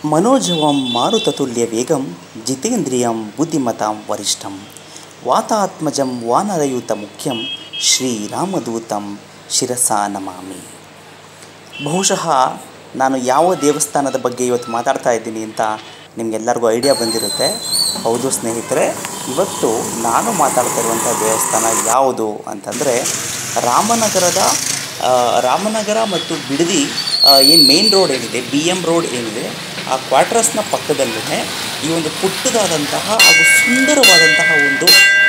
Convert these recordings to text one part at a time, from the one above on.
मनोजवं मारुततुल्यवेगं जितेन्द्रियं बुद्धिमतां वरिष्ठं वातात्मजं वानरयूतमुख्यं ಶ್ರೀರಾಮದೂತಂ ಶಿರಸಾ ನಮಾಮಿ. ಬಹುಶಃ ನಾನು ಯಾವ ದೇವಸ್ಥಾನದ ಬಗ್ಗೆ ಇವತ್ತು ಮಾತಾಡ್ತಾ ಇದ್ದೀನಿ ಅಂತ ನಿಮಗೆಲ್ಲರಿಗೂ ಐಡಿಯಾ ಬಂದಿರುತ್ತೆ. ಹೌದು ಸ್ನೇಹಿತರೆ, ಇವತ್ತು ನಾನು ಮಾತಾಡ್ತಾ ಇರುವಂಥ ದೇವಸ್ಥಾನ ಯಾವುದು ಅಂತಂದರೆ ರಾಮನಗರ ಮತ್ತು ಬಿಡದಿ ಏನು ಮೇನ್ ರೋಡ್ ಏನಿದೆ, BM ರೋಡ್ ಏನಿದೆ, ಆ ಕ್ವಾರ್ಟರ್ಸ್ನ ಪಕ್ಕದಲ್ಲೇ ಈ ಒಂದು ಪುಟ್ಟದಾದಂತಹ ಹಾಗೂ ಸುಂದರವಾದಂತಹ ಒಂದು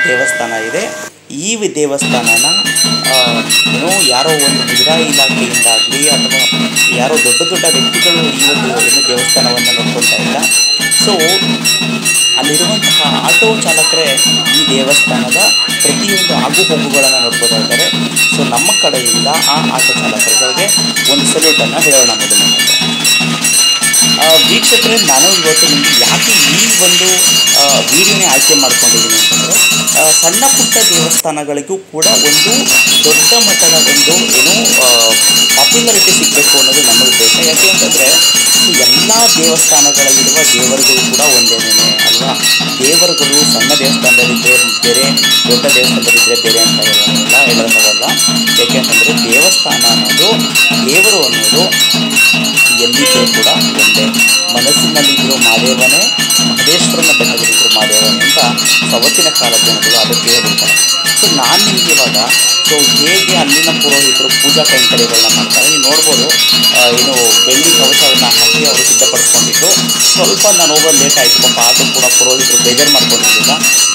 ದೇವಸ್ಥಾನ ಇದೆ. ಈ ದೇವಸ್ಥಾನನ ಯಾರೋ ಒಂದು ಮುಜರಾಯಿ ಇಲಾಖೆಯಿಂದಾಗಲಿ ಅಥವಾ ಯಾರೋ ದೊಡ್ಡ ದೊಡ್ಡ ವ್ಯಕ್ತಿಗಳು ಈ ಒಂದು ದೇವಸ್ಥಾನವನ್ನು ನೋಡ್ಕೊಳ್ತಾ ಇಲ್ಲ. ಸೊ ಅಲ್ಲಿರುವಂತಹ ಆಟೋ ಚಾಲಕರೇ ಈ ದೇವಸ್ಥಾನದ ಪ್ರತಿಯೊಂದು ಆಗು ಹೋಗುಗಳನ್ನು ನೋಡ್ಕೊತಾ ಇದ್ದಾರೆ. ಸೊ ನಮ್ಮ ಕಡೆಯಿಂದ ಆ ಆಟೋ ಚಾಲಕರಿಗೆ ಒಂದು ಸಲ್ಯೂಟನ್ನು ಹೇಳೋಣ. ಮೊದಲನೇದಾಗಿ ವೀಕ್ಷಕರೇ, ನಾನು ಇವತ್ತು ನಿಮಗೆ ಯಾಕೆ ಈ ಒಂದು ವಿಡಿಯೋನೇ ಆಯ್ಕೆ ಮಾಡ್ಕೊಂಡಿದ್ದೀನಿ ಅಂತಂದರೆ, ಸಣ್ಣ ಪುಟ್ಟ ದೇವಸ್ಥಾನಗಳಿಗೂ ಕೂಡ ಒಂದು ದೊಡ್ಡ ಮಟ್ಟದ ಒಂದು ಪಾಪ್ಯುಲಾರಿಟಿ ಸಿಗಬೇಕು ಅನ್ನೋದು ನನ್ನ ಉದ್ದೇಶ. ಯಾಕೆ ಅಂತಂದರೆ ಎಲ್ಲ ದೇವಸ್ಥಾನಗಳಲ್ಲಿರುವ ದೇವರುಗಳು ಕೂಡ ಒಂದೇನೇ ಅಲ್ವಾ. ದೇವರುಗಳು ಸಣ್ಣ ದೇವಸ್ಥಾನದಲ್ಲಿದ್ದರೆ ಬೇರೆ, ದೊಡ್ಡ ದೇವಸ್ಥಾನದಲ್ಲಿದ್ದರೆ ಬೇರೆ ಅಂತ ಹೇಳೋಕ್ಕಾಗಲ್ಲ. ಯಾಕೆ ಅಂತಂದರೆ ದೇವಸ್ಥಾನ ಅನ್ನೋದು, ದೇವರು ಅನ್ನೋದು ಎಲ್ಲಿದ್ದರೂ ಕೂಡ ಒಂದೇ. ಮನಸ್ಸಿನಲ್ಲಿದ್ದರೂ ಮಾದೇವನೇ, ಮಹದೇಶ್ವರನ ಬೆಟ್ಟದಲ್ಲಿದ್ದರೂ ಮಾದೇವನೇ ಅಂತ ಅವತ್ತಿನ ಕಾಲದ ಜನಗಳು ಅದಕ್ಕೆ ಹೇಳ್ತಾರೆ. ಸೊ ನಾನು ನಿಮಗೆ ಇವಾಗ ಹೇಗೆ ಅಲ್ಲಿನ ಪುರೋಹಿತರು ಪೂಜಾ ಕೈಂಕರ್ಯಗಳನ್ನ ಮಾಡ್ತಾರೆ ನೀವು ನೋಡ್ಬೋದು. ಬೆಳ್ಳಿ ಕವಚವನ್ನು ಹಾಕಿ ಅವರು ಸಿದ್ಧಪಡಿಸ್ಕೊಂಡಿದ್ದು. ಸ್ವಲ್ಪ ನಾನು ಹೋಗೋದು ಲೇಟ್ ಆಯಿತು, ಪಾಪ ಆದರೂ ಕೂಡ ಪುರೋಹಿತರು ಬೇಜಾರು ಮಾಡ್ಕೊಂಡಿದ್ದಿಲ್ಲ.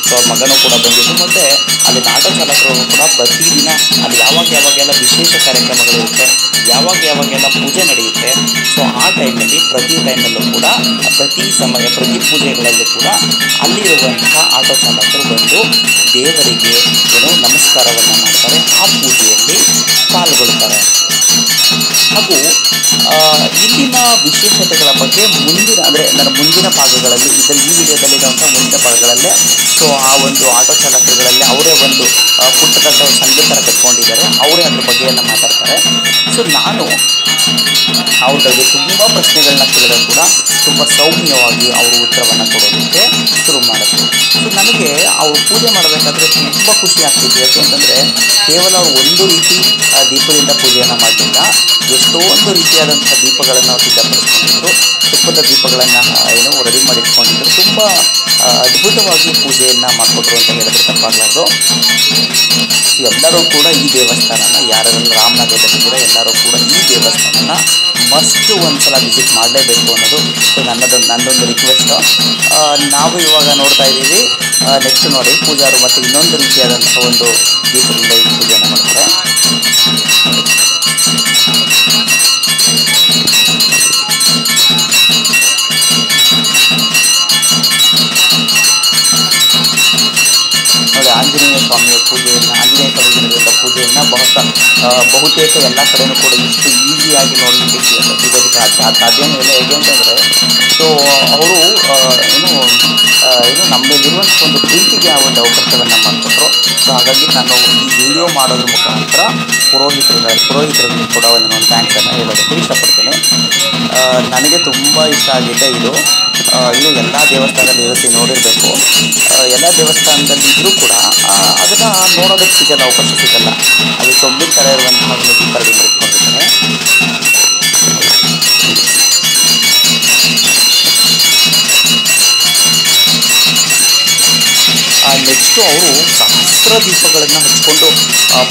ಸೊ ಅವ್ರ ಮಗನೂ ಕೂಡ ಬಂದಿದ್ದು. ಮತ್ತು ಅಲ್ಲಿ ಆಟೋ ಚಾಲಕರು ಕೂಡ ಪ್ರತಿದಿನ ಅಲ್ಲಿ ಯಾವಾಗೆಲ್ಲ ವಿಶೇಷ ಕಾರ್ಯಕ್ರಮಗಳಿರುತ್ತೆ, ಯಾವಾಗೆಲ್ಲ ಪೂಜೆ ನಡೆಯುತ್ತೆ. ಸೊ ಆ ಟೈಮಲ್ಲಿ ಪ್ರತಿ ಟೈಮಲ್ಲೂ ಕೂಡ ಪ್ರತಿ ಪೂಜೆಗಳಲ್ಲೂ ಕೂಡ ಅಲ್ಲಿರುವಂತಹ ಆಟೋ ಚಾಲಕರು ಬಂದು ದೇವರಿಗೆ ನಮಸ್ಕಾರವನ್ನು ಮಾಡ್ತಾರೆ, ಆ ಪೂಜೆಯಲ್ಲಿ ಪಾಲ್ಗೊಳ್ತಾರೆ. ಹಾಗೂ ಇಲ್ಲಿನ ವಿಶೇಷತೆಗಳ ಬಗ್ಗೆ ನನ್ನ ಮುಂದಿನ ಭಾಗಗಳಲ್ಲಿ ಈ ವಿಡಿಯೋದಲ್ಲಿರುವಂಥ ಮುಂದಿನ ಭಾಗಗಳಲ್ಲೇ ಸೊ ಆ ಒಂದು ಆಟೋ ಚಾಲಕರುಗಳಲ್ಲಿ ಅವರೇ ಒಂದು ಪುಟ್ಟದಂಥ ಸಂಘ ಥರ ಕಟ್ಕೊಂಡಿದ್ದಾರೆ, ಅವರೇ ಅದ್ರ ಬಗ್ಗೆಯನ್ನು ಮಾತಾಡ್ತಾರೆ. ಸೊ ನಾನು ಅವ್ರಿಗೆ ತುಂಬ ಪ್ರಶ್ನೆಗಳನ್ನ ಕೇಳಿದ್ರು ಕೂಡ ತುಂಬ ಸೌಮ್ಯವಾಗಿ ಅವರು ಉತ್ತರವನ್ನು ಕೊಡೋದಕ್ಕೆ ಶುರು ಮಾಡಿದ್ರು. ಸೊ ನನಗೆ ಅವರು ಪೂಜೆ ಮಾಡಬೇಕಾದ್ರೆ ತುಂಬ ಖುಷಿ ಆಗ್ತಿತ್ತು. ಯಾಕೆ ಅಂತಂದರೆ ಕೇವಲ ಅವರು ಒಂದು ರೀತಿ ದೀಪದಿಂದ ಪೂಜೆಯನ್ನು ಮಾಡಲಿಲ್ಲ, ಎಷ್ಟೊಂದು ರೀತಿಯಾದಂಥ ದೀಪಗಳನ್ನು ಅವರು ಸಿದ್ಧಪಡಿಸ್ಕೊಂಡಿದ್ರು, ತುಪ್ಪದ ದೀಪಗಳನ್ನು ರೆಡಿ ಮಾಡಿಟ್ಕೊಂಡಿದ್ರು. ತುಂಬ ಅದ್ಭುತವಾಗಿ ಪೂಜೆಯನ್ನು ಮಾಡಿಕೊಟ್ರು ಅಂತ ಹೇಳಿದ್ರೆ ತಪ್ಪಾಗಲಾರ್ದು. ಎಲ್ಲರೂ ಕೂಡ ಈ ದೇವಸ್ಥಾನನ ಯಾರೆಲ್ಲ ರಾಮನಗರದಲ್ಲಿದ್ದೀರೋ ಎಲ್ಲರೂ ಕೂಡ ಈ ದೇವಸ್ಥಾನನ ಮಸ್ಟ್ ಒಂದು ಸಲ ವಿಸಿಟ್ ಮಾಡಲೇಬೇಕು ಅನ್ನೋದು ನನ್ನದೊಂದು ರಿಕ್ವೆಸ್ಟು. ನಾವು ಇವಾಗ ನೋಡ್ತಾ ಇದ್ದೀವಿ, ನೆಕ್ಸ್ಟ್ ನೋಡಿ ಪೂಜಾರು ಮತ್ತು ಇನ್ನೊಂದು ರೀತಿಯಾದಂತಹ ಒಂದು ದೀಪದಿಂದ ಈ ಪೂಜೆಯನ್ನು ಮಾಡ್ತಾರೆ. ನೋಡಿ ಆಂಜನೇಯ ಸ್ವಾಮಿಯ ಪೂಜೆಯನ್ನು, ಆಂಜನೇಯ ಸ್ವಾಮಿಗಿರುವಂಥ ಪೂಜೆಯನ್ನು ಬಹುತೇಕ ಎಲ್ಲ ಕಡೆಯೂ ಕೂಡ ಇಷ್ಟು ಈಸಿಯಾಗಿ ನೋಡಲಿಕ್ಕೆ ಸಿಗೋದಕ್ಕೆ ಸಾಧ್ಯನೂ ಇಲ್ಲ. ಹೇಗೆ ಅಂತಂದರೆ ಸೊ ಅವರು ನಮ್ಮಲ್ಲಿರುವಂಥ ಒಂದು ಪ್ರೀತಿಗೆ ಆ ಒಂದು ಅವಕಾಶವನ್ನು ಮಾಡಿಕೊಟ್ರು. ಸೊ ಹಾಗಾಗಿ ನಾನು ಈ ವಿಡಿಯೋ ಮಾಡೋದ್ರ ಮುಖಾಂತರ ಪುರೋಹಿತರಿಗೆ ಕೂಡ ಒಂದು ಥ್ಯಾಂಕ್ಸನ್ನು ಹೇಳೋದಕ್ಕೆ ಇಷ್ಟಪಡ್ತೀನಿ. ನನಗೆ ತುಂಬ ಇಷ್ಟ ಆಗಿದೆ ಇದು ಎಲ್ಲ ದೇವಸ್ಥಾನದಲ್ಲಿ ಇರುತ್ತೆ, ನೋಡಿರಬೇಕು. ಎಲ್ಲ ದೇವಸ್ಥಾನದಲ್ಲಿ ಇದ್ದರೂ ಕೂಡ ಅದನ್ನು ನೋಡೋದಕ್ಕೆ ಸಿಗಲ್ಲ, ಅವಕಾಶ ಸಿಗಲ್ಲ. ಅದು ಸೊಬ್ಬಿನ ಥರ ಇರುವಂತಹ ಒಂದು ದೀಪ ರೆಡಿ ಮಾಡಿಟ್ಕೊಂಡಿರ್ತಾರೆ. ನೆಕ್ಸ್ಟು ಅವರು ಸಹಸ್ರ ದೀಪಗಳನ್ನು ಹಚ್ಕೊಂಡು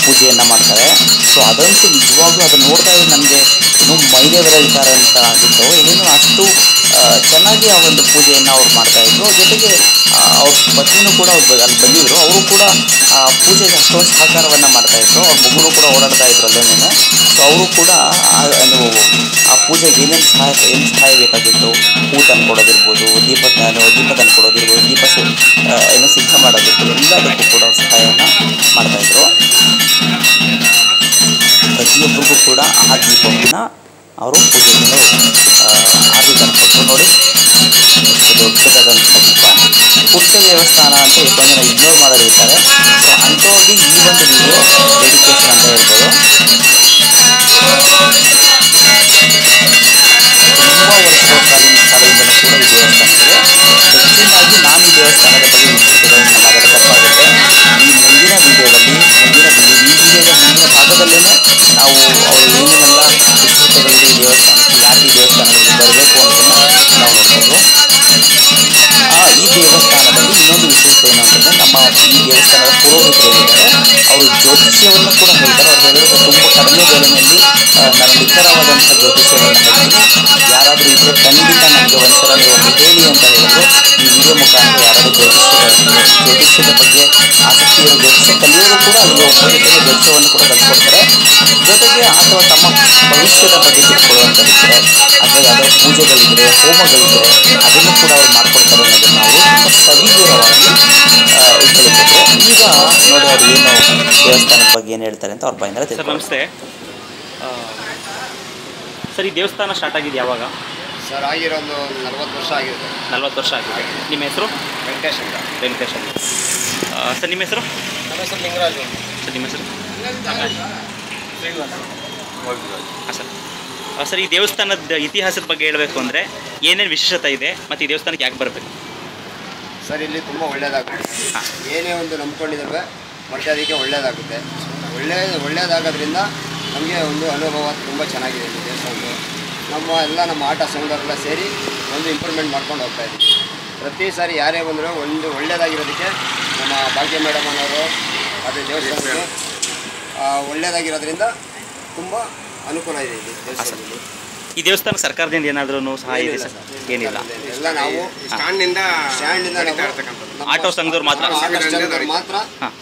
ಪೂಜೆಯನ್ನು ಮಾಡ್ತಾರೆ. ಸೊ ಅದಂತೂ ನಿಜವಾಗ್ಲೂ ಅದನ್ನು ನೋಡ್ತಾ ಇದ್ರೆ ನನಗೆ ಮೈದೇ ಬೆರಳ್ತಾರೆ ಅಂತ ಆಗಿತ್ತು. ಅಷ್ಟು ಚೆನ್ನಾಗಿ ಆ ಒಂದು ಪೂಜೆಯನ್ನು ಅವ್ರು ಮಾಡ್ತಾಯಿದ್ರು. ಜೊತೆಗೆ ಅವ್ರ ಪತ್ನಿನೂ ಕೂಡ ಅಲ್ಲಿ ಬಂದಿದ್ದರು, ಅವರು ಕೂಡ ಪೂಜೆಗೆ ಅಷ್ಟೊಂದು ಸಹಕಾರವನ್ನು ಮಾಡ್ತಾಯಿದ್ರು. ಅವ್ರ ಮಗುನೂ ಕೂಡ ಓಡಾಡ್ತಾ ಇದ್ರು ಅಲ್ಲೇನೇ. ಸೊ ಅವರು ಕೂಡ ಆ ಪೂಜೆಗೆ ಏನೇನು ಸಹಾಯ ಬೇಕಾಗಿತ್ತು, ಹೂ ತಂದು ಕೊಡೋದಿರ್ಬೋದು, ದೀಪ ತಂದು ಕೊಡೋದಿರ್ಬೋದು, ದೀಪ ಸಿದ್ಧ ಮಾಡೋದಿರ್ಬೋದು, ಎಲ್ಲದಕ್ಕೂ ಕೂಡ ಸಹಾಯವನ್ನು ಮಾಡ್ತಾಯಿದ್ರು. ಪ್ರತಿಯೊಬ್ಬರಿಗೂ ಕೂಡ ಆ ದೀಪವನ್ನು ಅವರು ಪೂಜೆಯನ್ನು ಆರತಿ ತಂದುಕೊಟ್ರು. ನೋಡಿ ದೊಡ್ಡದಾದಂಥ ದೀಪ. ಪುಟ್ಟ ದೇವಸ್ಥಾನ ಅಂತ ಎಷ್ಟೊಂದು ಜನ ಇಗ್ನೋರ್ ಮಾಡೋರಿರ್ತಾರೆ. ಸೊ ಅಂಥವ್ರಿಗೆ ಈ ಒಂದು ವಿಡಿಯೋ ಡೆಡಿಕೇಶನ್ ಅಂತ ಹೇಳ್ಬೋದು. ತುಂಬ ವರ್ಷಗಳ ಕಾಲದಿಂದ ಏನೇನೆಲ್ಲ ವಿಶೇಷತೆಗಳಿದೆ ಈ ದೇವಸ್ಥಾನಕ್ಕೆ, ಯಾಕೆ ಈ ದೇವಸ್ಥಾನಗಳಿಗೆ ಬರಬೇಕು ಅನ್ನೋದನ್ನು ನಾವು ನೋಡ್ಬೋದು. ಈ ದೇವಸ್ಥಾನದಲ್ಲಿ ಇನ್ನೊಂದು ವಿಶೇಷತೆ ಏನು ಅಂತಂದರೆ, ನಮ್ಮ ಈ ದೇವಸ್ಥಾನದ ಪುರೋಹಿತರು ಏನಿದ್ದಾರೆ ಅವರು ಜ್ಯೋತಿಷ್ಯವನ್ನು ಕೂಡ ಹೇಳ್ತಾರೆ. ಅವ್ರು ಹೇಳಿದ್ರೆ ತುಂಬ ಕಡಿಮೆ ಬೆಲೆಯಲ್ಲಿ ನಾನು ನಿಖರವಾದಂಥ ಜ್ಯೋತಿಷ್ಯವನ್ನು ಹೇಳ್ತೀನಿ, ಯಾರಾದರೂ ಇದ್ದರೆ ಖಂಡಿತ ನನಗೆ ಒಂದ್ಸಲ ನೀವು ಒಮ್ಮೆ ಹೇಳಿ ಅಂತ ಹೇಳಿದ್ರು. ಈ ವಿಡಿಯೋ ಮುಖಾಂತರ ಯಾರಾದರೂ ಜ್ಯೋತಿಷ್ಯದ ಬಗ್ಗೆ ಆಸಕ್ತಿ ಇರೋ, ಜ್ಯೋತಿಷ್ಯ ಕಲಿಯೋರು ಕೂಡ ಅಲ್ಲಿಗೆ ಹೋಗ್ಬೋದು, ಜೊತೆಗೆ ಜ್ಯೋತಿಷ್ಯವನ್ನು ಕೂಡ ಕಲ್ತ್ಕೊಡ್ತಾರೆ. ಜೊತೆಗೆ ಅಥವಾ ತಮ್ಮ ಭವಿಷ್ಯದ ಬಗ್ಗೆ ತಿಳ್ಕೊಳ್ಳುವಂಥದ್ದಿದ್ದರೆ ಅಥವಾ ಯಾವುದೋ ಪೂಜೆಗಳಿದ್ದರೆ, ಹೋಮಗಳಿದ್ದರೆ ಅದನ್ನು ಕೂಡ ಅವ್ರು ಮಾಡಿಕೊಡ್ತಾರೆ ಅನ್ನೋದನ್ನು ಅವರು ತುಂಬ ಸವಿವರವಾಗಿ ಹೇಳಿಕೊಟ್ರು. ಈಗ ನೋಡಿ ಅವ್ರು ಏನು ದೇವಸ್ಥಾನದ ಬಗ್ಗೆ ಏನು ಹೇಳ್ತಾರೆ ಅಂತ ಅವ್ರ ಬಾಯಿಂದ ಸರ್ ನಮಸ್ತೆ. ಸರ್ ಈ ದೇವಸ್ಥಾನ ಸ್ಟಾರ್ಟ್ ಆಗಿದೆ ಯಾವಾಗ? ಸರ್ ಆಗಿರೋದು 40 ವರ್ಷ ಆಗಿದೆ. 40 ವರ್ಷ ಆಗಿದೆ. ನಿಮ್ಮ ಹೆಸರು? ವೆಂಕಟೇಶ್ ಅಂತ. ವೆಂಕಟೇಶ್ ಅಂತ. ಸರ್ ನಿಮ್ಮ ಹೆಸರು? ನಮ್ಮ ಹೆಸರು ಲಿಂಗರಾಜು. ಸರ್ ನಿಮ್ಮ ಹೆಸರು? ಹಾಂ ಸರ್. ಸರ್ ಈ ದೇವಸ್ಥಾನದ ಇತಿಹಾಸದ ಬಗ್ಗೆ ಹೇಳಬೇಕು ಅಂದರೆ ಏನೇನು ವಿಶೇಷತೆ ಇದೆ ಮತ್ತು ಈ ದೇವಸ್ಥಾನಕ್ಕೆ ಯಾಕೆ ಬರಬೇಕು? ಸರ್ ಇಲ್ಲಿ ತುಂಬ ಒಳ್ಳೆಯದಾಗುತ್ತೆ. ಏನೇ ಒಂದು ನಂಬ್ಕೊಂಡಿದ್ರೆ ಮತ್ತೆ ಅದಕ್ಕೆ ಒಳ್ಳೆಯದಾಗುತ್ತೆ. ಒಳ್ಳೆಯದಾಗೋದ್ರಿಂದ ನಮಗೆ ಒಂದು ಅನುಭವ ತುಂಬ ಚೆನ್ನಾಗಿದೆ ಇಲ್ಲಿ ದೇವಸ್ಥಾನದ್ದು. ನಮ್ಮ ಆಟ ಸಂಘದವರೆಲ್ಲ ಸೇರಿ ಒಂದು ಇಂಪ್ರೂವ್ಮೆಂಟ್ ಮಾಡ್ಕೊಂಡು ಹೋಗ್ತಾ ಇದ್ದೀವಿ. ಪ್ರತಿ ಸಾರಿ ಯಾರೇ ಬಂದರೂ ಒಂದು ಒಳ್ಳೆಯದಾಗಿರೋದಕ್ಕೆ ನಮ್ಮ ಭಾಗ್ಯ ಮೇಡಮ್ ಅನ್ನೋರು ಅದು ದೇವಸ್ಥಾನಕ್ಕೆ ಒಳ್ಳೆಯದಾಗಿರೋದ್ರಿಂದ ತುಂಬ ಅನುಕೂಲ ಇದೆ ಇಲ್ಲಿ ದೇವಸ್ಥಾನದಲ್ಲಿ. ಈ ದೇವಸ್ಥಾನ ಸರ್ಕಾರದಿಂದ ಏನಾದರೂ ಸಹಾಯ ಇದೆ ಸರ್? ಏನಿಲ್ಲ. ಎಲ್ಲ ನಾವು ಸ್ಟ್ಯಾಂಡಿಂದ ಆಟೋ ಸಂಘದವ್ರು ಮಾತ್ರ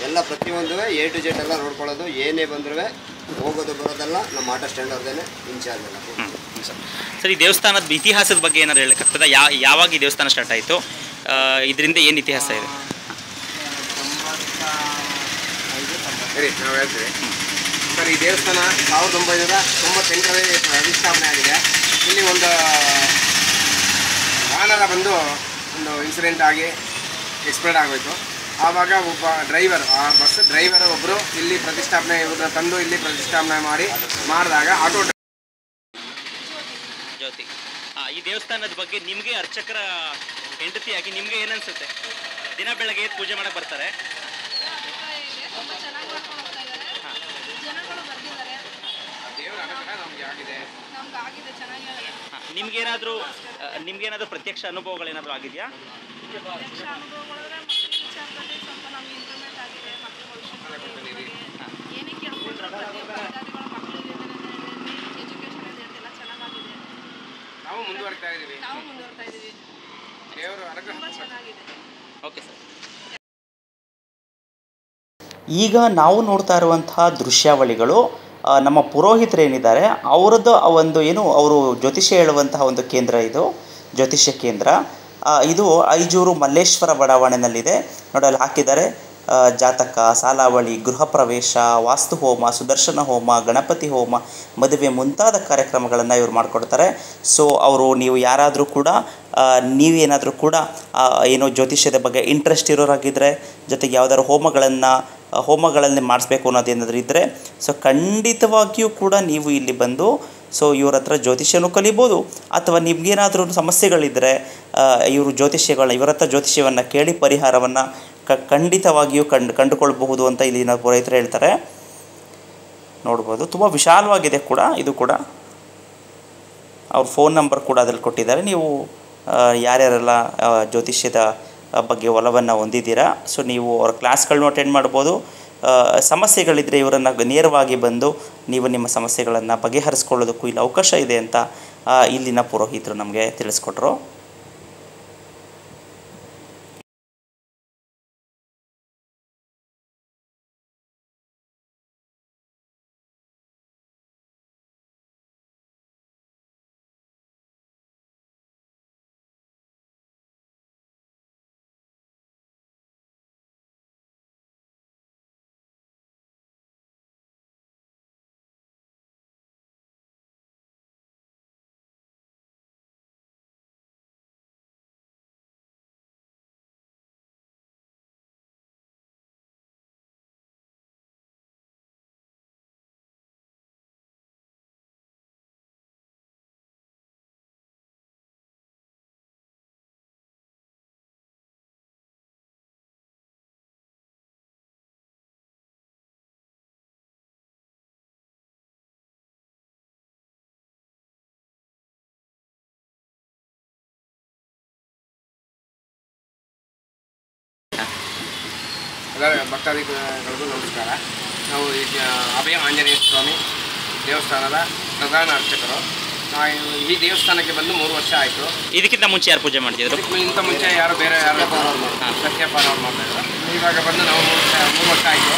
ಎಲ್ಲ ಪ್ರತಿಯೊಂದು A to Z ಎಲ್ಲ ನೋಡ್ಕೊಳ್ಳೋದು. ಏನೇ ಬಂದರೂ ಹೋಗೋದು ಬರೋದೆಲ್ಲ ನಮ್ಮ ಆಟೋ ಸ್ಟ್ಯಾಂಡ್ ಅವ್ರದ್ದೇನೆ ಇನ್ಚಾರ್ಜ್ ಎಲ್ಲ. ಸರ್ ಈ ದೇವಸ್ಥಾನದ ಇತಿಹಾಸದ ಬಗ್ಗೆ ಏನಾದ್ರು ಹೇಳಕ್ಕಾಗ್ತದೆ? ಯಾವಾಗ ಈ ದೇವಸ್ಥಾನ ಸ್ಟಾರ್ಟ್ ಆಯಿತು, ಇದರಿಂದ ಏನು ಇತಿಹಾಸ ಇದೆ? ನಾವು ಹೇಳ್ತೀವಿ ಸರ್. ಈ ದೇವಸ್ಥಾನ 1998ರಲ್ಲಿ ಪ್ರತಿಷ್ಠಾಪನೆ ಆಗಿದೆ. ಇಲ್ಲಿ ಒಂದು ವಾಹನ ಬಂದು ಒಂದು ಇನ್ಸಿಡೆಂಟ್ ಆಗಿ ಎಕ್ಸ್ಪೈರ್ಡ್ ಆಗೋಯಿತು. ಆವಾಗ ಒಬ್ಬ ಡ್ರೈವರ್, ಆ ಬಸ್ ಡ್ರೈವರ್ ಒಬ್ಬರು ಇಲ್ಲಿ ಪ್ರತಿಷ್ಠಾಪನೆ ತಂದು ಇಲ್ಲಿ ಪ್ರತಿಷ್ಠಾಪನೆ ಮಾಡಿದಾಗ ಆಟೋ ಜ್ಯೋತಿ. ಈ ದೇವಸ್ಥಾನದ ಬಗ್ಗೆ ನಿಮಗೆ ಅರ್ಚಕರ ಹೆಂಡತಿಯಾಗಿ ನಿಮಗೆ ಏನನ್ಸುತ್ತೆ? ದಿನ ಬೆಳಗ್ಗೆ ಪೂಜೆ ಮಾಡಕ್ಕೆ ಬರ್ತಾರೆ. ನಿಮ್ಗೇನಾದರೂ ಪ್ರತ್ಯಕ್ಷ ಅನುಭವಗಳೇನಾದರೂ ಆಗಿದೆಯಾ? ನಾವು ಮುಂದುವರ್ತಾ ಇದ್ದೀವಿ. Okay sir. ಈಗ ನಾವು ನೋಡ್ತಾ ಇರುವಂತಹ ದೃಶ್ಯಾವಳಿಗಳು ನಮ್ಮ ಪುರೋಹಿತರೇನಿದ್ದಾರೆ ಅವರದ್ದು ಒಂದು ಅವರು ಜ್ಯೋತಿಷ್ಯ ಹೇಳುವಂತಹ ಒಂದು ಕೇಂದ್ರ, ಇದು ಜ್ಯೋತಿಷ್ಯ ಕೇಂದ್ರ. ಇದು ಐಜೂರು ಮಲ್ಲೇಶ್ವರ ಬಡಾವಣೆಯಲ್ಲಿದೆ ನೋಡಿ. ಅಲ್ಲಿ ಹಾಕಿದ್ದಾರೆ ಜಾತಕ, ಸಾಲಾವಳಿ, ಗೃಹ ಪ್ರವೇಶ, ವಾಸ್ತು ಹೋಮ, ಸುದರ್ಶನ ಹೋಮ, ಗಣಪತಿ ಹೋಮ, ಮದುವೆ ಮುಂತಾದ ಕಾರ್ಯಕ್ರಮಗಳನ್ನು ಇವರು ಮಾಡಿಕೊಡ್ತಾರೆ. ಸೊ ನೀವು ಯಾರಾದರೂ ಕೂಡ ನೀವೇನಾದರೂ ಕೂಡ ಏನೋ ಜ್ಯೋತಿಷ್ಯದ ಬಗ್ಗೆ ಇಂಟ್ರೆಸ್ಟ್ ಇರೋರಾಗಿದ್ದರೆ, ಜೊತೆಗೆ ಯಾವುದಾದ್ರು ಹೋಮಗಳಲ್ಲಿ ಮಾಡಿಸ್ಬೇಕು ಅನ್ನೋದೇನಾದರೂ ಇದ್ದರೆ ಸೊ ಖಂಡಿತವಾಗಿಯೂ ಕೂಡ ನೀವು ಇಲ್ಲಿ ಬಂದು ಇವ್ರ ಹತ್ರ ಜ್ಯೋತಿಷ್ಯನೂ ಕಲಿಬೋದು. ಅಥವಾ ನಿಮಗೇನಾದರೂ ಸಮಸ್ಯೆಗಳಿದ್ದರೆ ಇವರ ಹತ್ರ ಜ್ಯೋತಿಷ್ಯವನ್ನು ಕೇಳಿ ಪರಿಹಾರವನ್ನು ಖಂಡಿತವಾಗಿಯೂ ಕಂಡುಕೊಳ್ಬಹುದು ಅಂತ ಇಲ್ಲಿನ ಪುರೋಹಿತರು ಹೇಳ್ತಾರೆ. ನೋಡ್ಬೋದು, ತುಂಬ ವಿಶಾಲವಾಗಿದೆ ಕೂಡ ಇದು ಕೂಡ. ಅವ್ರ ಫೋನ್ ನಂಬರ್ ಕೂಡ ಅದ್ರಲ್ಲಿ ಕೊಟ್ಟಿದ್ದಾರೆ. ನೀವು ಯಾರ್ಯಾರೆಲ್ಲ ಜ್ಯೋತಿಷ್ಯದ ಬಗ್ಗೆ ಒಲವನ್ನು ಹೊಂದಿದ್ದೀರಾ, ಸೊ ನೀವು ಅವರ ಕ್ಲಾಸ್ಗಳನ್ನೂ ಅಟೆಂಡ್ ಮಾಡ್ಬೋದು. ಸಮಸ್ಯೆಗಳಿದ್ದರೆ ಇವರನ್ನು ನೇರವಾಗಿ ಬಂದು ನೀವು ನಿಮ್ಮ ಸಮಸ್ಯೆಗಳನ್ನು ಬಗೆಹರಿಸ್ಕೊಳ್ಳೋದಕ್ಕೂ ಇಲ್ಲಿ ಅವಕಾಶ ಇದೆ ಅಂತ ಇಲ್ಲಿನ ಪುರೋಹಿತರು ನಮಗೆ ತಿಳಿಸ್ಕೊಟ್ರು. ಎಲ್ಲ ಭಕ್ತಾದಿಗಳಿಗೂ ನಮಸ್ಕಾರ. ನಾವು ಈಗ ಅಭಯ ಆಂಜನೇಯ ಸ್ವಾಮಿ ದೇವಸ್ಥಾನದ ಪ್ರಧಾನ ಅರ್ಚಕರು. ಈ ದೇವಸ್ಥಾನಕ್ಕೆ ಬಂದು 3 ವರ್ಷ ಆಯಿತು. ಇದಕ್ಕಿಂತ ಮುಂಚೆ ಯಾರು ಪೂಜೆ ಮಾಡ್ತಿದ್ರು? ಇಂಥ ಮುಂಚೆ ಯಾರು ಬೇರೆ ಯಾರು ಸತ್ಯಪಾಲ್ ಅವ್ರು ಮಾಡ್ತಾಯಿದ್ರು. ಇವಾಗ ಬಂದು ನಾವು 3 ವರ್ಷ ಆಯಿತು.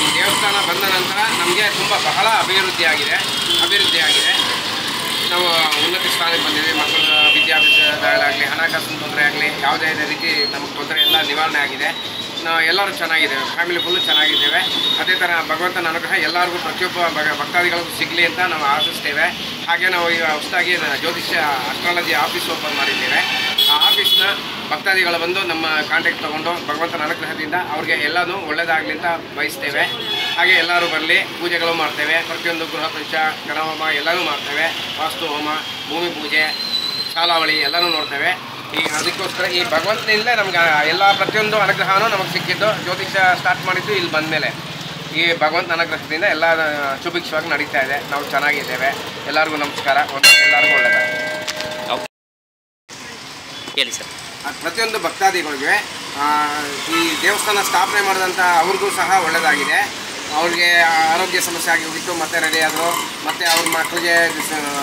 ಈ ದೇವಸ್ಥಾನ ಬಂದ ನಂತರ ನಮಗೆ ಬಹಳ ಅಭಿವೃದ್ಧಿ ಆಗಿದೆ. ನಾವು ಉನ್ನತ ಸ್ಥಾನಕ್ಕೆ ಬಂದಿದ್ದೀವಿ. ಮಕ್ಕಳ ವಿದ್ಯಾಭ್ಯಾಸಗಳಾಗಲಿ, ಹಣಕಾಸಿನ ತೊಂದರೆ ಆಗಲಿ, ಯಾವುದೇ ರೀತಿ ನಮಗೆ ತೊಂದರೆ ಎಲ್ಲ ನಿವಾರಣೆ ಆಗಿದೆ. ನಾವು ಎಲ್ಲರೂ ಚೆನ್ನಾಗಿದ್ದೇವೆ, ಫ್ಯಾಮಿಲಿ ಫುಲ್ಲು ಚೆನ್ನಾಗಿದ್ದೇವೆ. ಅದೇ ಥರ ಭಗವಂತನ ಅನುಗ್ರಹ ಎಲ್ಲರಿಗೂ ಪ್ರತಿಯೊಬ್ಬ ಭಕ್ತಾದಿಗಳಿಗೂ ಸಿಗಲಿ ಅಂತ ನಾವು ಆಶಿಸ್ತೇವೆ. ಹಾಗೆ ನಾವು ಈಗ ಹೊಸದಾಗಿ ಜ್ಯೋತಿಷ್ಯ ಅಸ್ಟ್ರಾಲಜಿ ಆಫೀಸ್ ಓಪನ್ ಮಾಡಿದ್ದೇವೆ. ಆ ಆಫೀಸ್ನ ಭಕ್ತಾದಿಗಳು ಬಂದು ನಮ್ಮ ಕಾಂಟ್ಯಾಕ್ಟ್ ತೊಗೊಂಡು ಭಗವಂತನ ಅನುಗ್ರಹದಿಂದ ಅವ್ರಿಗೆ ಎಲ್ಲನೂ ಒಳ್ಳೆಯದಾಗಲಿ ಅಂತ ಬಯಸ್ತೇವೆ. ಹಾಗೆ ಎಲ್ಲರೂ ಬರಲಿ, ಪೂಜೆಗಳು ಮಾಡ್ತೇವೆ. ಪ್ರತಿಯೊಂದು ಗೃಹ ಪ್ರವೇಶ, ಗಣಹೋಮ ಎಲ್ಲನೂ ಮಾಡ್ತೇವೆ. ವಾಸ್ತು ಹೋಮ, ಭೂಮಿ ಪೂಜೆ, ಶಾಲಾವಳಿ ಎಲ್ಲನೂ ನೋಡ್ತೇವೆ. ಈಗ ಅದಕ್ಕೋಸ್ಕರ ಈ ಭಗವಂತನಿಂದಲೇ ನಮ್ಗೆ ಎಲ್ಲ ಪ್ರತಿಯೊಂದು ಅನುಗ್ರಹನೂ ನಮಗೆ ಸಿಕ್ಕಿದ್ದು. ಜ್ಯೋತಿಷ್ಯ ಸ್ಟಾರ್ಟ್ ಮಾಡಿದ್ದು ಇಲ್ಲಿ ಬಂದ ಮೇಲೆ ಈ ಭಗವಂತನ ಅನುಗ್ರಹದಿಂದ ಎಲ್ಲ ಸುಭಿಕ್ಷವಾಗಿ ನಡೀತಾ ಇದೆ. ನಾವು ಚೆನ್ನಾಗಿದ್ದೇವೆ. ಎಲ್ಲರಿಗೂ ನಮಸ್ಕಾರ. ಎಲ್ಲರಿಗೂ ಒಳ್ಳೆಯದಾಗಿದೆ. ಹೇಳಿ ಸರ್. ಪ್ರತಿಯೊಂದು ಭಕ್ತಾದಿಗಳಿಗೆ ಈ ದೇವಸ್ಥಾನ ಸ್ಥಾಪನೆ ಮಾಡಿದಂಥ ಅವ್ರಿಗೂ ಸಹ ಒಳ್ಳೆಯದಾಗಿದೆ. ಅವ್ರಿಗೆ ಆರೋಗ್ಯ ಸಮಸ್ಯೆ ಆಗಿ ಹೋಗಿತ್ತು, ಮತ್ತೆ ರೆಡಿ ಆದರು. ಮತ್ತು ಅವ್ರ ಮಕ್ಕಳಿಗೆ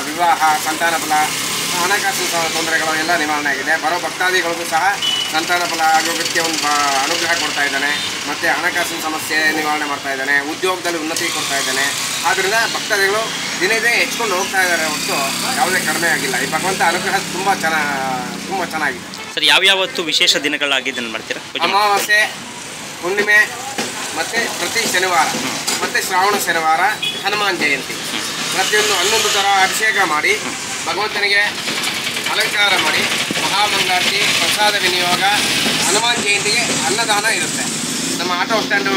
ವಿವಾಹ, ಸಂತಾನ ಫಲ, ಹಣಕಾಸಿನ ತೊಂದರೆಗಳು ಎಲ್ಲ ನಿವಾರಣೆ ಆಗಿದೆ. ಬರೋ ಭಕ್ತಾದಿಗಳಿಗೂ ಸಹ ಸಂತಾನ ಫಲ ಆಗೋದಕ್ಕೆ ಒಂದು ಅನುಗ್ರಹ ಕೊಡ್ತಾ ಇದ್ದಾನೆ. ಮತ್ತು ಹಣಕಾಸಿನ ಸಮಸ್ಯೆ ನಿವಾರಣೆ ಮಾಡ್ತಾ ಇದ್ದಾನೆ. ಉದ್ಯೋಗದಲ್ಲಿ ಉನ್ನತಿ ಕೊಡ್ತಾ ಇದ್ದಾನೆ. ಆದ್ದರಿಂದ ಭಕ್ತಾದಿಗಳು ದಿನೇ ಹೆಚ್ಚಿಕೊಂಡು ಹೋಗ್ತಾ ಇದ್ದಾರೆ ಹೊರತು ಯಾವುದೇ ಕಡಿಮೆ ಆಗಿಲ್ಲ. ಈ ಭಗವಂತ ಅನುಗ್ರಹ ತುಂಬ ಚೆನ್ನಾಗಿದೆ ಸರ್. ಯಾವ್ಯಾವತ್ತು ವಿಶೇಷ ದಿನಗಳಾಗಿದ್ದನ್ನು ಮಾಡ್ತೀರಾ? ಅಮಾವಾಸ್ಯೆ, ಹುಣ್ಣಿಮೆ, ಮತ್ತು ಪ್ರತಿ ಶನಿವಾರ, ಮತ್ತು ಶ್ರಾವಣ ಶನಿವಾರ, ಹನುಮಾನ್ ಜಯಂತಿ. ಪ್ರತಿಯೊಂದು 11 ಥರ ಅಭಿಷೇಕ ಮಾಡಿ ಭಗವಂತನಿಗೆ ಅಲಂಕಾರ ಮಾಡಿ ಮಹಾಮಂಗಳಾರತಿ, ಪ್ರಸಾದ ವಿನಿಯೋಗ, ಹನುಮಾನ್ ಜಯಂತಿಗೆ ಅನ್ನದಾನ ಇರುತ್ತೆ. ನಮ್ಮ ಆಟೋ ಸ್ಟ್ಯಾಂಡು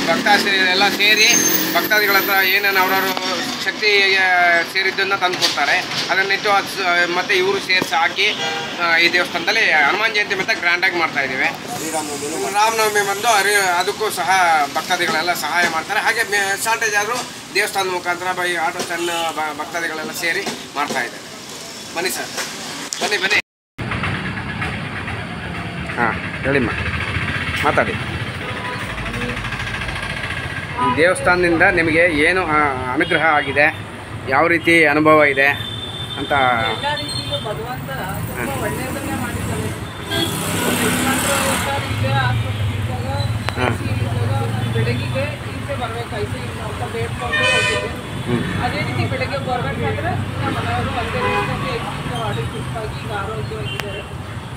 ಭಕ್ತಾದಿಗಳೆಲ್ಲ ಸೇರಿ ಭಕ್ತಾದಿಗಳ ಹತ್ರ ಏನೇನು ಅವರವರು ಶಕ್ತಿಗೆ ಸೇರಿದ್ದನ್ನು ತಂದು ಕೊಡ್ತಾರೆ. ಅದನ್ನಿಟ್ಟು ಮತ್ತು ಇವರು ಸೇರಿಸಿ ಹಾಕಿ ಈ ದೇವಸ್ಥಾನದಲ್ಲಿ ಹನುಮಾನ್ ಜಯಂತಿ ಮತ್ತು ಗ್ರ್ಯಾಂಡಾಗಿ ಮಾಡ್ತಾಯಿದ್ದೀವಿ. ರಾಮನವಮಿ ಬಂದು ಅದಕ್ಕೂ ಸಹ ಭಕ್ತಾದಿಗಳೆಲ್ಲ ಸಹಾಯ ಮಾಡ್ತಾರೆ. ಹಾಗೆ ಶಾರ್ಟೇಜ್ ಆದರೂ ದೇವಸ್ಥಾನದ ಮುಖಾಂತರ ಈ ಆಟೋ ಸ್ಟ್ಯಾಂಡ್ ಭಕ್ತಾದಿಗಳೆಲ್ಲ ಸೇರಿ ಮಾಡ್ತಾಯಿದ್ದಾರೆ. ಬನ್ನಿ ಸರ್, ಬನ್ನಿ. ಹಾಂ ಹೇಳಿಮ್ಮ, ಮಾತಾಡಿ. ಈ ದೇವಸ್ಥಾನದಿಂದ ನಿಮಗೆ ಏನು ಅನುಗ್ರಹ ಆಗಿದೆ, ಯಾವ ರೀತಿ ಅನುಭವ ಇದೆ ಅಂತ? ಎಲ್ಲ ರೀತಿಯಲ್ಲೂ ಭಗವಂತ ತುಂಬ ಒಳ್ಳೆಯದನ್ನೇ ಮಾಡಿದ್ದಾನೆ. ಬೆಳಗಿಗೆ ಈಚೆ ಬರಬೇಕಾಯ್ತು. ಅಂತ ಬೇಡ್ಕೊಂಡು ಹೋಗಿದ್ದೆ. ಅದೇ ರೀತಿ ಬೆಳಗ್ಗೆ ಬರಬೇಕಾದ್ರೆ ನಮ್ಮ ಮನೆಯವರು ಒಂದೇ ರೀತಿಯಾಗಿ ಮಾಡಿ ಸುತ್ತಾಗಿ ಈಗ ಆರೋಗ್ಯವಾಗಿದ್ದಾರೆ.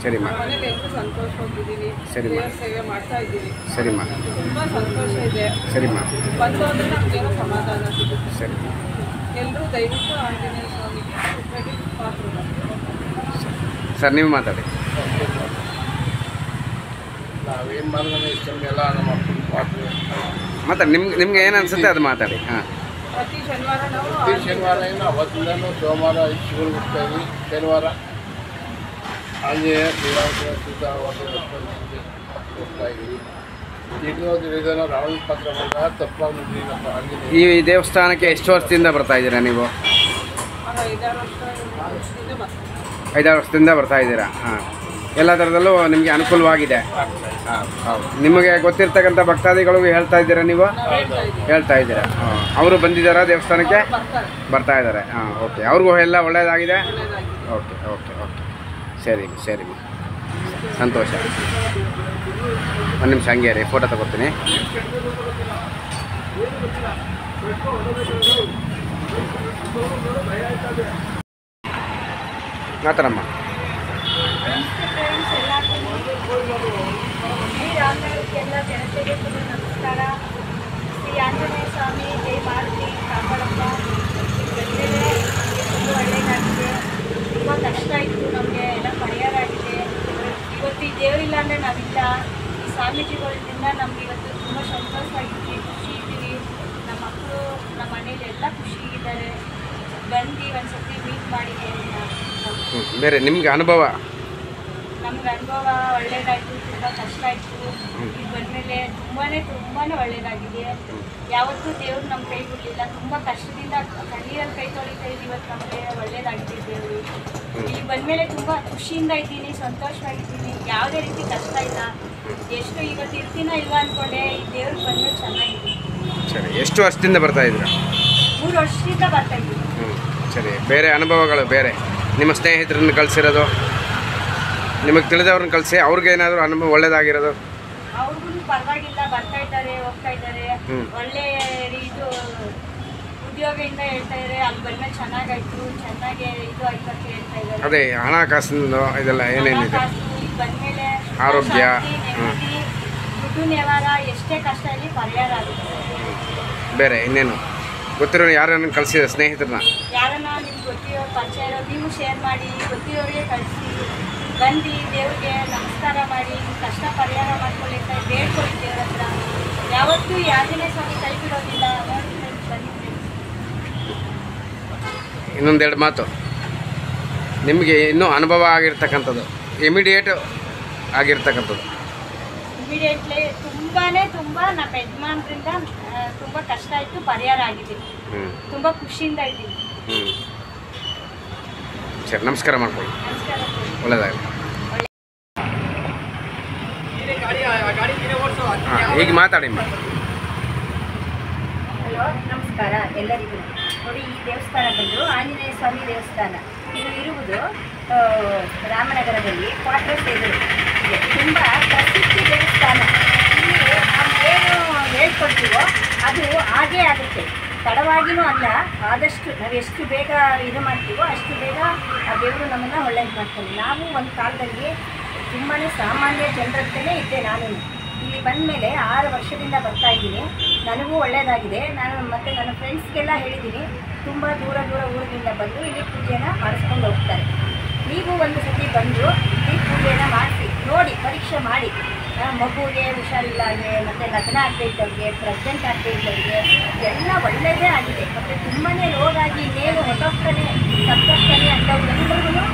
ಸರಿಮ್ಮ. ಮನೇಲಿ ಎಲ್ಲರೂ ಸಂತೋಷವಾಗಿದ್ದೀನಿ. ಸರಿಮ್ಮ. ದೇವರ ಸೇವೆ ಮಾಡ್ತಾ ಇದ್ದೀವಿ. ಸರಿಮ್ಮ. ತುಂಬ ಸಂತೋಷ ಇದೆ. ಸರಿಮ್ಮ. ಬಂದೋದ್ರೆ ನಮಗೇನೋ ಸಮಾಧಾನ ಸಿಗುತ್ತೆ. ಸರಿ. ಎಲ್ಲರೂ ದಯವಿಟ್ಟು ಆಂಜನೇಯ ಸ್ವಾಮಿಗೆ ಪಾತ್ರರಾಗ್ತಾರೆ. ಸರ್, ನೀವು ಮಾತಾಡಿ. ನಾವೇನು ಮಾಡಿದ್ರೆ ಇಷ್ಟೊಂದೆಲ್ಲ ನಮ್ಮ ಮಾತಾಡಿ. ನಿಮ್ಗೆ ಏನು ಅನಿಸುತ್ತೆ ಅದು ಮಾತಾಡಿ. ಹಾಂ. ಪ್ರತಿ ಶನಿವಾರ ನಾವು ಪ್ರತಿ ಶನಿವಾರ ಏನು ಅವತ್ತಿಂದನೂ ಸೋಮವಾರ ಶಿವರು ಬಿಡ್ತಾ ಇದ್ವಿ. ಶನಿವಾರ ಆಂಜನೇಯ ಶ್ರೀರಾಮ ಸೀತಾ ಹೋಗ್ತಾ ಇದ್ವಿ. ಇದನ್ನು ರಾವಣ ಪತ್ರ ಬಂದಾಗ ತಪ್ಪಾಗಿ ನಮ್ಮ ಆಂಜನೇಯ. ಈ ದೇವಸ್ಥಾನಕ್ಕೆ ಎಷ್ಟು ವರ್ಷದಿಂದ ಬರ್ತಾ ಇದ್ದೀರಾ ನೀವು? 5-6 ವರ್ಷದಿಂದ ಬರ್ತಾ ಇದ್ದೀರಾ. ಹಾಂ. ಎಲ್ಲ ಥರದಲ್ಲೂ ನಿಮಗೆ ಅನುಕೂಲವಾಗಿದೆ. ಹಾಂ, ಹೌದು. ನಿಮಗೆ ಗೊತ್ತಿರ್ತಕ್ಕಂಥ ಭಕ್ತಾದಿಗಳಿಗೂ ಹೇಳ್ತಾ ಇದ್ದೀರಾ ನೀವು? ಹೇಳ್ತಾ ಇದ್ದೀರಾ. ಹಾಂ. ಅವರು ಬಂದಿದ್ದಾರಾ ದೇವಸ್ಥಾನಕ್ಕೆ? ಬರ್ತಾ ಇದ್ದಾರೆ. ಹಾಂ, ಓಕೆ. ಅವ್ರಿಗೂ ಎಲ್ಲ ಒಳ್ಳೆಯದಾಗಿದೆ. ಓಕೆ. ಸರಿ. ಸಂತೋಷ. ಒಂದು ನಿಮಿಷ ಹಂಗೆ ರೀ, ಫೋಟೋ ತಗೋತೀನಿ. ಮಾತಾಡಮ್ಮ. ಶ್ರೀರಾಮನವರಿಗೆಲ್ಲ ಜನತೆಗೆ ತುಂಬ ನಮಸ್ಕಾರ. ಶ್ರೀ ಆಂಜನೇಯ ಸ್ವಾಮಿ ಜೈ ಮಾರುತಿ ಕಾಪಾಡಪ್ಪ. ಬಂದಮೇಲೆ ತುಂಬ ಒಳ್ಳೆಯದಾಗಿದೆ. ತುಂಬ ಕಷ್ಟ ಇತ್ತು, ನಮಗೆ ಎಲ್ಲ ಪರಿಹಾರ ಆಗಿದೆ. ಇವತ್ತು ಈ ದೇವರಿಲ್ಲ ಅಂದರೆ ನಾವಿಲ್ಲ. ಈ ಸ್ವಾಮೀಜಿಗಳಿಂದ ನಮ್ಗೆ ಇವತ್ತು ತುಂಬ ಸಂತೋಷ ಆಗಿದ್ದೀವಿ, ಖುಷಿ ಇದ್ದೀವಿ. ನಮ್ಮ ಮಕ್ಕಳು, ನಮ್ಮ ಮನೇಲಿ ಎಲ್ಲ ಖುಷಿಯಾಗಿದ್ದಾರೆ. ಬಂದು ಒಂದು ಸರ್ತಿ ಮೀಟ್ ಮಾಡಿದ್ದೀವಿ. ಬೇರೆ ನಿಮ್ಗೆ ಅನುಭವ? ನಮ್ಗೆ ಅನುಭವ ಒಳ್ಳೇದಾಯಿತು. ತುಂಬ ಕಷ್ಟ ಆಯಿತು. ಈಗ ಬಂದಮೇಲೆ ತುಂಬಾ ಒಳ್ಳೇದಾಗಿದೆ. ಯಾವತ್ತೂ ದೇವ್ರು ನಮ್ಮ ಕೈ ಬಿಡಲಿಲ್ಲ. ತುಂಬ ಕಷ್ಟದಿಂದ ಕಣ್ಣೀರಲ್ಲಿ ಕೈ ತೊಳಿತಾ ಇದ್ದೀವಿ. ಇವತ್ತು ನಮಗೆ ಒಳ್ಳೇದಾಗಿದೆ ದೇವರು. ಈಗ ಬಂದಮೇಲೆ ತುಂಬ ಖುಷಿಯಿಂದ ಇದ್ದೀನಿ, ಸಂತೋಷವಾಗಿದ್ದೀನಿ. ಯಾವುದೇ ರೀತಿ ಕಷ್ಟ ಇಲ್ಲ. ಎಷ್ಟು ಇವತ್ತು ಇರ್ತೀನೋ ಇಲ್ವಾ ಅಂದ್ಕೊಂಡೆ ಈ ದೇವ್ರಿಗೆ ಬಂದು ಚೆನ್ನಾಗಿದೆ. ಸರಿ, ಎಷ್ಟು ವರ್ಷದಿಂದ ಬರ್ತಾ ಇದ್ದೀರಾ? 3 ವರ್ಷದಿಂದ ಬರ್ತಾ ಇದ್ದೀವಿ. ಸರಿ, ಬೇರೆ ಅನುಭವಗಳು ಬೇರೆ ನಿಮ್ಮ ಸ್ನೇಹಿತರನ್ನು ಕಳಿಸಿರೋದು, ನಿಮಗೆ ತಿಳಿದವ್ರನ್ನ ಕಳಿಸಿ ಅವ್ರಿಗೆ ಏನಾದರೂ ಅನುಭವ ಒಳ್ಳೇದಾಗಿರೋದು? ಅವ್ರಿಗೂ ಪರವಾಗಿಲ್ಲ, ಬರ್ತಾ ಇದ್ದಾರೆ, ಹೋಗ್ತಾ ಇದ್ದಾರೆ, ಒಳ್ಳೆ ಇದು ಉದ್ಯೋಗದಿಂದ ಹೇಳ್ತಾ ಇದ್ದಾರೆ, ಅಲ್ಲಿ ಬಂದ ಚೆನ್ನಾಗಾಯ್ತು, ಚೆನ್ನಾಗಿ ಇದು ಆಯ್ತು ಅಂತ ಹೇಳ್ತಾ ಇದ್ದಾರೆ. ಅದೇ ಹಣಕಾಸಿನ ಇದೆಲ್ಲ ಏನೇನಿದೆ, ಇಲ್ಲಿ ಬಂದಮೇಲೆ ಆರೋಗ್ಯ, ನೆಮ್ಮದಿ, ದುಡ್ಡು ವ್ಯವಹಾರ, ಎಷ್ಟೇ ಕಷ್ಟ ಇಲ್ಲಿ ಪರಿಹಾರ ಆಗುತ್ತೆ. ಬೇರೆ ಇನ್ನೇನು ಗೊತ್ತಿರೋ ಯಾರನ್ನು ಕಳಿಸಿದ ಸ್ನೇಹಿತರನ್ನ? ಯಾರನ್ನ ನಿಮ್ಗೆ ಗೊತ್ತಿರೋ ಪರಿಚಯ ಇರೋ ನೀವು ಶೇರ್ ಮಾಡಿ, ಗೊತ್ತಿರೋರಿಗೆ ಕಳಿಸಿ, ಬಂದು ದೇವ್ರಿಗೆ ನಮಸ್ಕಾರ ಮಾಡಿ, ಕಷ್ಟ ಪರಿಹಾರ ಮಾಡ್ಕೊಳ್ಳಿ ಅಂತ ಬೇಡ್ಕೊಳ್ಳಿ ದೇವ್ರ ಹತ್ರ. ಯಾವತ್ತೂ ಆಂಜನೇಯ ಸ್ವಾಮಿ ಕೈ ಬಿಡೋದಿಲ್ಲ. ಬಂದಿದ್ದೆ. ಇನ್ನೊಂದೆರಡು ಮಾತು, ನಿಮಗೆ ಇನ್ನೂ ಅನುಭವ ಆಗಿರ್ತಕ್ಕಂಥದ್ದು, ಇಮಿಡಿಯೇಟ್ ಆಗಿರ್ತಕ್ಕಂಥದ್ದು? ಇಮಿಡಿಯೇಟ್ಲಿ ತುಂಬ ನಮ್ಮ ಯಜಮಾನ್ರಿಂದ ತುಂಬ ಕಷ್ಟ ಆಯಿತು, ಪರಿಹಾರ ಆಗಿದೆ. ತುಂಬ ಖುಷಿಯಿಂದ ಇದ್ದೀನಿ. ಸರಿ, ನಮಸ್ಕಾರ ಮಾಡ್ಕೊಳ್ಳಿ. ನಮಸ್ಕಾರ. ಒಳ್ಳೆಯದಾಗಲಿ. ಈಗ ಮಾತಾಡಿ. ಹಲೋ, ನಮಸ್ಕಾರ ಎಲ್ಲರಿಗೂ. ನೋಡಿ, ಈ ದೇವಸ್ಥಾನ ಬಂದು ಆಂಜನೇಯ ಸ್ವಾಮಿ ದೇವಸ್ಥಾನ. ಇದು ಇರುವುದು ರಾಮನಗರದಲ್ಲಿ ಕ್ವಾರ್ಟರ್ಸ್ ಎದುರು ಇದೆ. ತುಂಬ ಪ್ರಸಿದ್ಧಿ ದೇವಸ್ಥಾನ. ಇಲ್ಲಿ ನಾವು ಏನು ಹೇಳ್ಕೊಳ್ತೀವೋ ಅದು ಹಾಗೇ ಆಗುತ್ತೆ, ತಡವಾಗಿಯೂ ಅಲ್ಲ. ಆದಷ್ಟು ನಾವು ಎಷ್ಟು ಬೇಗ ಇದು ಮಾಡ್ತೀವೋ ಅಷ್ಟು ಬೇಗ ಆ ದೇವರು ನಮ್ಮನ್ನು ಒಳ್ಳೇದು ಮಾಡ್ತಾನೆ. ನಾವು ಒಂದು ಕಾಲದಲ್ಲಿ ತುಂಬಾ ಸಾಮಾನ್ಯ ಜನರಂತೆಯೇ ಇದ್ದೆ. ನಾನು ಇಲ್ಲಿ ಬಂದ ಮೇಲೆ 6 ವರ್ಷದಿಂದ ಬರ್ತಾ ಇದ್ದೀನಿ. ನನಗೂ ಒಳ್ಳೆಯದಾಗಿದೆ. ನಾನು ಮತ್ತು ನನ್ನ ಫ್ರೆಂಡ್ಸ್ಗೆಲ್ಲ ಹೇಳಿದ್ದೀನಿ, ತುಂಬ ದೂರ ಊರಿನಿಂದ ಬಂದು ಇಲ್ಲಿ ಪೂಜೆನ ಮಾಡಿಸ್ಕೊಂಡು ಹೋಗ್ತಾರೆ. ನೀವು ಒಂದು ಸತಿ ಬಂದು ಈ ಪೂಜೆನ ಮಾಡಿಸಿ ನೋಡಿ, ಪರೀಕ್ಷೆ ಮಾಡಿ. ಮಗುವಿಗೆ ಹುಷಾರಿಲ್ಲಾಗೆ, ಮತ್ತು ಲಗ್ನ ಆಗದೆ ಇದ್ದವ್ರಿಗೆ, ಪ್ರೆಗ್ನೆಂಟ್ ಆಗದೆ ಇದ್ದವ್ರಿಗೆ ಎಲ್ಲ ಒಳ್ಳೆಯದೇ ಆಗಿದೆ. ಮತ್ತು ತುಂಬಾ ರೋಗ ಆಗಿ ಇನ್ನೇನು ಹೊಟ್ಟೋಗ್ತಾನೆ ಸತ್ತೋಗ್ತಾನೆ ಅಂಥವ್ರೆಲ್ಲರಿಗೂ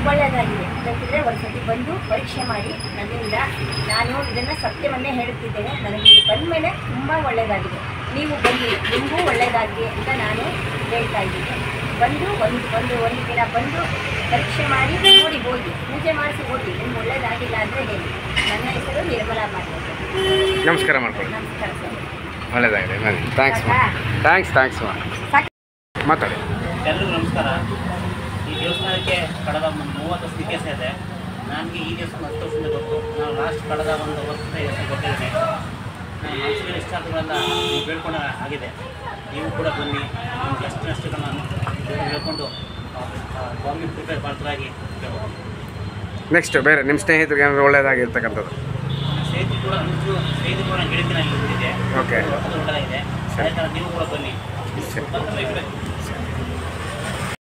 ಒಳ್ಳೆಯದಾಗಿದೆ. ಬೇಕಿದ್ರೆ ಒಂದು ಸತಿ ಬಂದು ಪರೀಕ್ಷೆ ಮಾಡಿ. ನನ್ನಿಂದ ನಾನು ಇದನ್ನು ಸತ್ಯವನ್ನೇ ಹೇಳುತ್ತಿದ್ದೇನೆ. ನನಗೆ ಇಲ್ಲಿ ಬಂದ ಮೇಲೆ ತುಂಬ ಒಳ್ಳೆಯದಾಗಿದೆ. ನೀವು ಬನ್ನಿ, ನಿಮಗೂ ಒಳ್ಳೆಯದಾಗಲಿ ಅಂತ ನಾನು ಹೇಳ್ತಾ ಇದ್ದೀನಿ. ಬಂದು ಒಂದು ದಿನ ಬಂದು ಪರೀಕ್ಷೆ ಮಾಡಿ ನೋಡಿ ಹೋಗಿ, ಪೂಜೆ ಮಾಡಿಸಿ ಹೋಗಿ. ನಿಮ್ಗೆ ಒಳ್ಳೆಯದಾಗಿಲ್ಲ ಅಂದರೆ ಹೇಳಿ. ನನ್ನ ಹೆಸರು ನಿರ್ಮಲಾ ಮಾಡ್ಬೋದು. ನಮಸ್ಕಾರ ಮಾಡ್ಕೊಳ್ಳಿ. ನಮಸ್ಕಾರ ಸರ್. ಒಳ್ಳೆಯದಾಗಿದೆ. ಬನ್ನಿ. ಥ್ಯಾಂಕ್ಸ್ ಮಾತಾಡಿ. ಎಲ್ಲರಿಗೂ ನಮಸ್ಕಾರ. ಈ ದೇವಸ್ಥಾನಕ್ಕೆ ಕಳೆದ 30 ವರ್ಷ ಇತಿಹಾಸ ಇದೆ. ನನಗೆ ಈ ದೇವಸ್ಥಾನ 10 ವರ್ಷದಿಂದ ಗೊತ್ತು. ನಾನು ಲಾಸ್ಟ್ ಕಳೆದ 1 ವರ್ಷದ ದೇವಸ್ಥಾನ ಗೊತ್ತಿದ್ದೇನೆ. ನಾನು ಮನಸ್ಸಿನ ಇಷ್ಟಾರ್ಥಗಳೆಲ್ಲ ನೀವು ಬೇಡ್ಕೊಂಡ ಆಗಿದೆ. ನೀವು ಕೂಡ ಬನ್ನಿ, ನಿಮ್ಮ ನಷ್ಟಗಳನ್ನು ಹೇಳ್ಕೊಂಡು ಗೌರ್ಮೆಂಟ್ ಪ್ರಿಪೇರ್ ಮಾಡ್ತಾರಾಗಿ. ನೆಕ್ಸ್ಟ್ ಬೇರೆ ನಿಮ್ಮ ಸ್ನೇಹಿತರಿಗೆ ಏನಾದರೂ ಒಳ್ಳೆಯದಾಗಿರ್ತಕ್ಕಂಥದ್ದು? ಸ್ನೇಹಿತರು ಕೂಡ ಸ್ನೇಹಿತರು ಕೂಡ ಗೆಳತಿನ ಇಲ್ಲಿ ಇದೆ. ಓಕೆ, ಒಳ್ಳೆಯದಾಗಿದೆ. ಅದೇ ಥರ ನೀವು ಕೂಡ ಬನ್ನಿ.